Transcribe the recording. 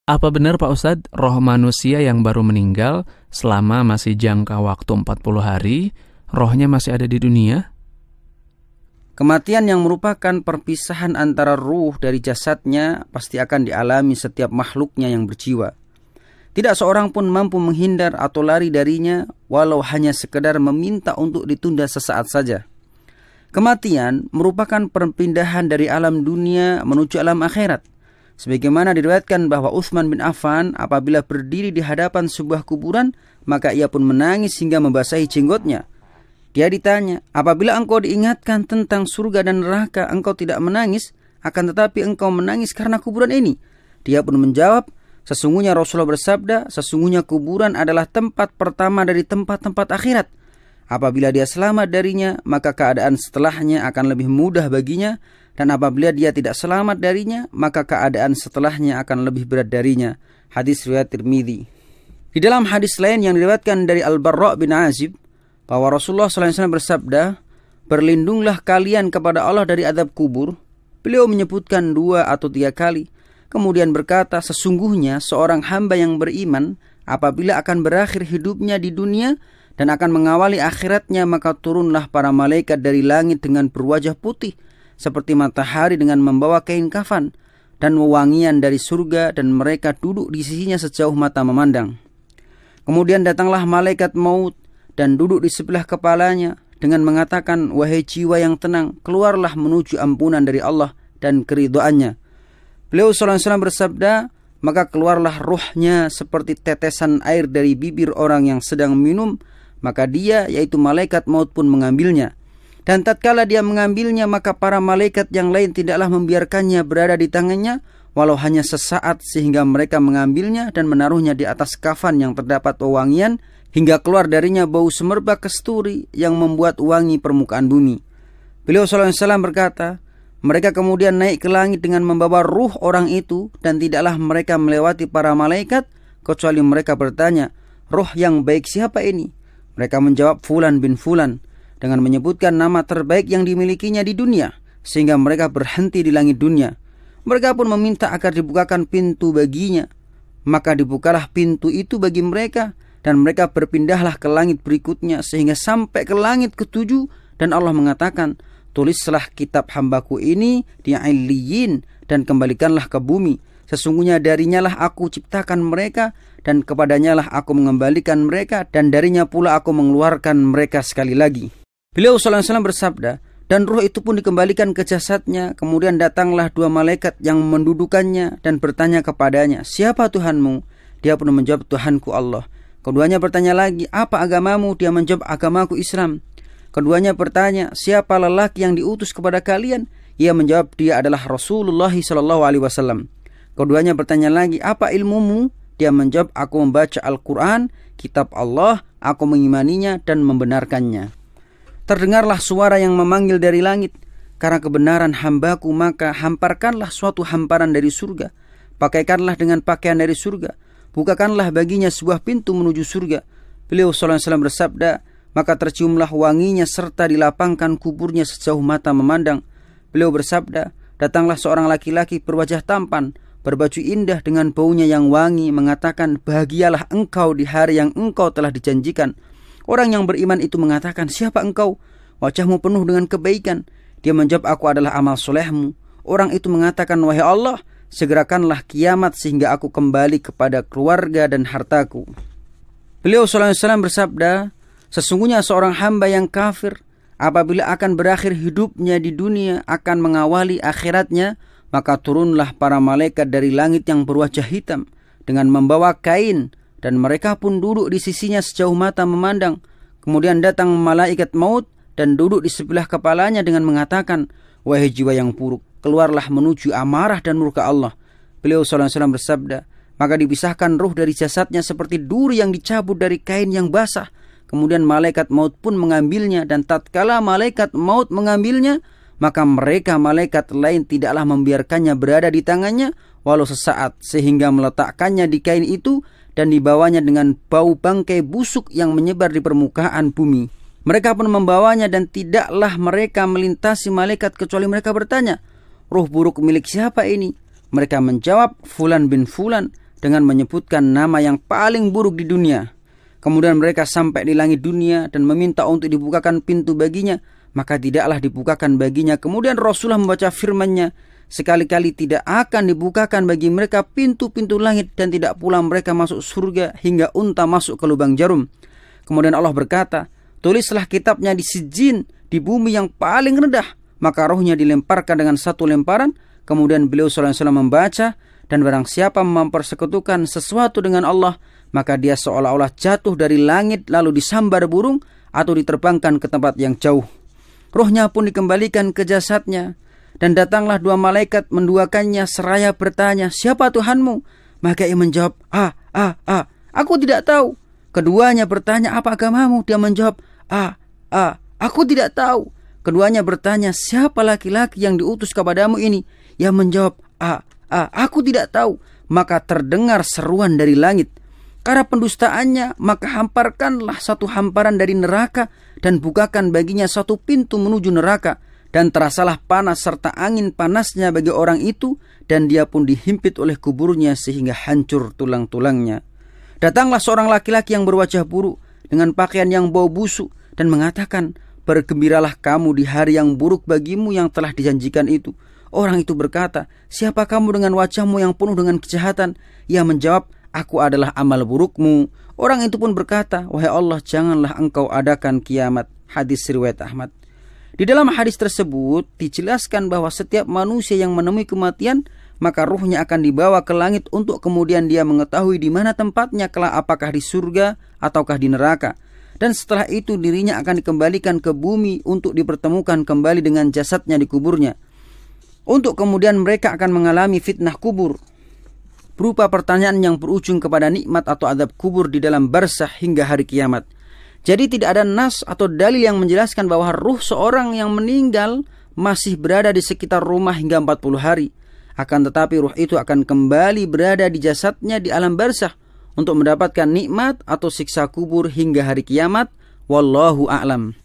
Apa benar Pak Ustadz, roh manusia yang baru meninggal selama masih jangka waktu 40 hari, rohnya masih ada di dunia? Kematian yang merupakan perpisahan antara ruh dari jasadnya pasti akan dialami setiap makhluknya yang berjiwa. Tidak seorang pun mampu menghindar atau lari darinya, walau hanya sekedar meminta untuk ditunda sesaat saja. Kematian merupakan perpindahan dari alam dunia menuju alam akhirat. Sebagaimana diriwayatkan bahwa Utsman bin Affan apabila berdiri di hadapan sebuah kuburan, maka ia pun menangis hingga membasahi jenggotnya. Dia ditanya, apabila engkau diingatkan tentang surga dan neraka, engkau tidak menangis, akan tetapi engkau menangis karena kuburan ini? Dia pun menjawab, sesungguhnya Rasulullah bersabda, sesungguhnya kuburan adalah tempat pertama dari tempat-tempat akhirat. Apabila dia selamat darinya, maka keadaan setelahnya akan lebih mudah baginya. Dan apabila dia tidak selamat darinya, maka keadaan setelahnya akan lebih berat darinya. Hadis riwayat Tirmidzi. Di dalam hadis lain yang diriwayatkan dari Al-Barra bin Azib, bahwa Rasulullah SAW bersabda, berlindunglah kalian kepada Allah dari azab kubur. Beliau menyebutkan 2 atau 3 kali. Kemudian berkata, sesungguhnya seorang hamba yang beriman, apabila akan berakhir hidupnya di dunia dan akan mengawali akhiratnya, maka turunlah para malaikat dari langit dengan berwajah putih, seperti matahari dengan membawa kain kafan, dan wewangian dari surga, dan mereka duduk di sisinya sejauh mata memandang. Kemudian datanglah malaikat maut dan duduk di sebelah kepalanya dengan mengatakan, wahai jiwa yang tenang, keluarlah menuju ampunan dari Allah dan keridhaannya. Beliau SAW bersabda, maka keluarlah ruhnya seperti tetesan air dari bibir orang yang sedang minum, maka dia, yaitu malaikat maut pun mengambilnya. Dan tatkala dia mengambilnya, maka para malaikat yang lain tidaklah membiarkannya berada di tangannya, walau hanya sesaat, sehingga mereka mengambilnya dan menaruhnya di atas kafan yang terdapat wewangian, hingga keluar darinya bau semerbak kesturi yang membuat wangi permukaan bumi. Beliau SAW berkata, mereka kemudian naik ke langit dengan membawa ruh orang itu, dan tidaklah mereka melewati para malaikat, kecuali mereka bertanya, roh yang baik siapa ini? Mereka menjawab, Fulan bin Fulan, dengan menyebutkan nama terbaik yang dimilikinya di dunia, sehingga mereka berhenti di langit dunia. Mereka pun meminta agar dibukakan pintu baginya. Maka dibukalah pintu itu bagi mereka, dan mereka berpindahlah ke langit berikutnya, sehingga sampai ke langit ke-7, dan Allah mengatakan, tulislah kitab hambaku ini di Illiyin, dan kembalikanlah ke bumi. Sesungguhnya darinya lah aku ciptakan mereka, dan kepadanya lah aku mengembalikan mereka, dan darinya pula aku mengeluarkan mereka sekali lagi. Beliau SAW bersabda, dan ruh itu pun dikembalikan ke jasadnya. Kemudian datanglah 2 malaikat yang mendudukannya dan bertanya kepadanya, siapa Tuhanmu? Dia pun menjawab, Tuhanku Allah. Keduanya bertanya lagi, apa agamamu? Dia menjawab, agamaku Islam. Keduanya bertanya, siapa lelaki yang diutus kepada kalian? Ia menjawab, dia adalah Rasulullah SAW. Keduanya bertanya lagi, apa ilmumu? Dia menjawab, aku membaca Al-Quran, kitab Allah, aku mengimaninya dan membenarkannya. Terdengarlah suara yang memanggil dari langit, karena kebenaran hambaku, maka hamparkanlah suatu hamparan dari surga. Pakaikanlah dengan pakaian dari surga. Bukakanlah baginya sebuah pintu menuju surga. Beliau SAW bersabda, maka terciumlah wanginya serta dilapangkan kuburnya sejauh mata memandang. Beliau bersabda, datanglah seorang laki-laki berwajah tampan, berbaju indah dengan baunya yang wangi, mengatakan, bahagialah engkau di hari yang engkau telah dijanjikan. Orang yang beriman itu mengatakan, siapa engkau? Wajahmu penuh dengan kebaikan. Dia menjawab, aku adalah amal solehmu. Orang itu mengatakan, wahai Allah, segerakanlah kiamat sehingga aku kembali kepada keluarga dan hartaku. Beliau SAW bersabda, sesungguhnya seorang hamba yang kafir, apabila akan berakhir hidupnya di dunia, akan mengawali akhiratnya, maka turunlah para malaikat dari langit yang berwajah hitam dengan membawa kain, dan mereka pun duduk di sisinya sejauh mata memandang. Kemudian datang malaikat maut dan duduk di sebelah kepalanya dengan mengatakan, wahai jiwa yang buruk, keluarlah menuju amarah dan murka Allah. Beliau SAW bersabda, maka dipisahkan ruh dari jasadnya seperti duri yang dicabut dari kain yang basah. Kemudian malaikat maut pun mengambilnya, dan tatkala malaikat maut mengambilnya, maka mereka malaikat lain tidaklah membiarkannya berada di tangannya walau sesaat, sehingga meletakkannya di kain itu dan dibawanya dengan bau bangkai busuk yang menyebar di permukaan bumi. Mereka pun membawanya, dan tidaklah mereka melintasi malaikat kecuali mereka bertanya, ruh buruk milik siapa ini? Mereka menjawab, Fulan bin Fulan, dengan menyebutkan nama yang paling buruk di dunia. Kemudian mereka sampai di langit dunia dan meminta untuk dibukakan pintu baginya, maka tidaklah dibukakan baginya. Kemudian Rasulullah membaca firman-Nya, sekali-kali tidak akan dibukakan bagi mereka pintu-pintu langit dan tidak pula mereka masuk surga hingga unta masuk ke lubang jarum. Kemudian Allah berkata, tulislah kitabnya di sijin, di bumi yang paling rendah. Maka rohnya dilemparkan dengan satu lemparan. Kemudian beliau SAW membaca, dan barang siapa mempersekutukan sesuatu dengan Allah, maka dia seolah-olah jatuh dari langit lalu disambar burung atau diterbangkan ke tempat yang jauh. Rohnya pun dikembalikan ke jasadnya, dan datanglah dua malaikat menduakannya seraya bertanya, siapa Tuhanmu? Maka ia menjawab, aku tidak tahu. Keduanya bertanya, apa agamamu? Dia menjawab, aku tidak tahu. Keduanya bertanya, siapa laki-laki yang diutus kepadamu ini? Ia menjawab, aku tidak tahu. Maka terdengar seruan dari langit, karena pendustaannya, maka hamparkanlah satu hamparan dari neraka dan bukakan baginya satu pintu menuju neraka. Dan terasalah panas serta angin panasnya bagi orang itu, dan dia pun dihimpit oleh kuburnya sehingga hancur tulang-tulangnya. Datanglah seorang laki-laki yang berwajah buruk dengan pakaian yang bau busuk dan mengatakan, bergembiralah kamu di hari yang buruk bagimu yang telah dijanjikan itu. Orang itu berkata, siapa kamu dengan wajahmu yang penuh dengan kejahatan? Ia menjawab, aku adalah amal burukmu. Orang itu pun berkata, wahai Allah, janganlah engkau adakan kiamat. Hadis riwayat Ahmad. Di dalam hadis tersebut dijelaskan bahwa setiap manusia yang menemui kematian, maka ruhnya akan dibawa ke langit untuk kemudian dia mengetahui di mana tempatnya kelak, apakah di surga ataukah di neraka. Dan setelah itu dirinya akan dikembalikan ke bumi untuk dipertemukan kembali dengan jasadnya di kuburnya. Untuk kemudian mereka akan mengalami fitnah kubur, berupa pertanyaan yang berujung kepada nikmat atau azab kubur di dalam barzakh hingga hari kiamat. Jadi tidak ada nas atau dalil yang menjelaskan bahwa ruh seorang yang meninggal masih berada di sekitar rumah hingga 40 hari. Akan tetapi ruh itu akan kembali berada di jasadnya di alam barzakh untuk mendapatkan nikmat atau siksa kubur hingga hari kiamat. Wallahu a'lam.